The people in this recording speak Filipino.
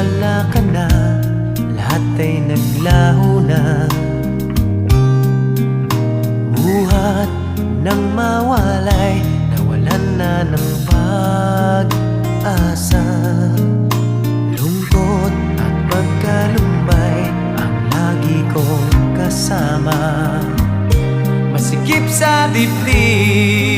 wala ka na, lahat ay naglaho na. Buhat ng mawalay, nawalan na ng pag-asa. Lungkot at pagkalumbay ang lagi kong kasama. Masikip sa dibdib